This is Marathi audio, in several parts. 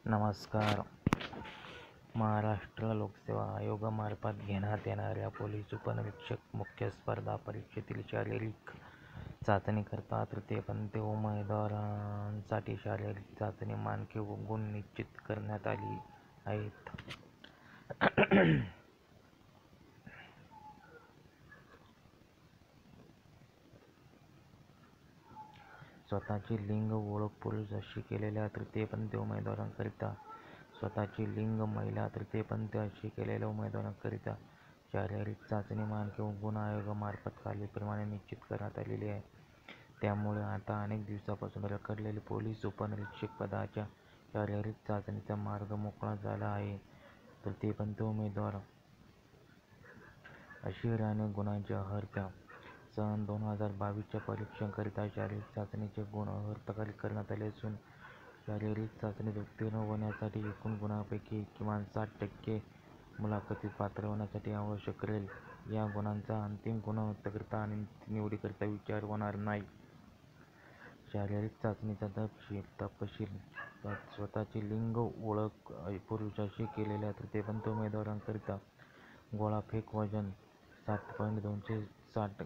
नमस्कार. महाराष्ट्र लोकसेवा आयोगामार्फत घेण्यात येणाऱ्या पोलीस उपनिरीक्षक मुख्य स्पर्धा परीक्षेतील शारीरिक चाचणीकरता तृतीयपंथी उमेदवारांसाठी शारीरिक चाचणी मानके व गुण निश्चित करण्यात आली आहेत. स्वतःची लिंग ओळख पुरुष अशी केलेल्या तृतीयपंथी उमेदवारांकरिता, स्वतःची लिंग महिला तृतीयपंथी अशी केलेल्या उमेदवारांकरिता शारीरिक चाचणी मानके व गुण आयोगामार्फत खालीलप्रमाणे निश्चित करण्यात आलेली आहे. त्यामुळे आता अनेक दिवसांपासून रखडलेले पोलीस उपनिरीक्षक पदाच्या शारीरिक चाचणीचा मार्ग मोकळा झाला आहे. तृतीयपंथी उमेदवार अशी राणे गुणांच्या अर्हता सन 2022च्या परीक्षांकरिता शारीरिक चाचणीचे गुण हस्तगत करण्यात आले असून, शारीरिक चाचणीत उत्तीर्ण होण्यासाठी एकूण गुणांपैकी किमान 60% मुलाखतीत पात्र होण्यासाठी आवश्यक राहील. या गुणांचा अंतिम गुणवत्ताकरिता आणि निवडीकरिता विचार होणार नाही. शारीरिक चाचणीचा तपशील स्वतःची लिंग ओळख पुरुष अशी केलेल्या तृतीयपंथी उमेदवारांकरिता गोळाफेक वजन 7.260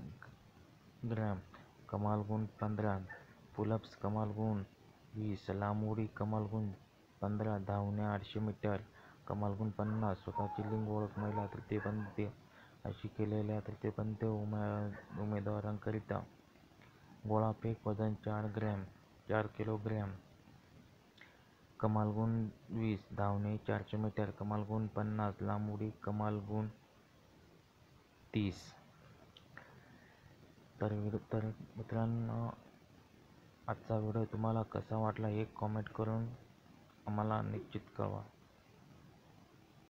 ग्रॅम, कमाल गुण 15, पुलअप्स कमाल गुण 20, लांब उडी कमाल गुण 15, धावणे 800 मीटर कमाल गुण 50. स्वतःची लिंग ओळख महिला तृतीयपंथी अशी केलेल्या तृतीयपंथी उमेदवारांकरिता गोळाफेक वजन 4 किलोग्रॅम, कमाल गुण 20, धावणे 400 मीटर कमाल गुण 50, लांब उडी कमाल गुण 30. तर मित्रांनो, आजचा व्हिडिओ तुम्हाला कसा वाटला हे कॉमेंट करून आम्हाला निश्चित कळवा.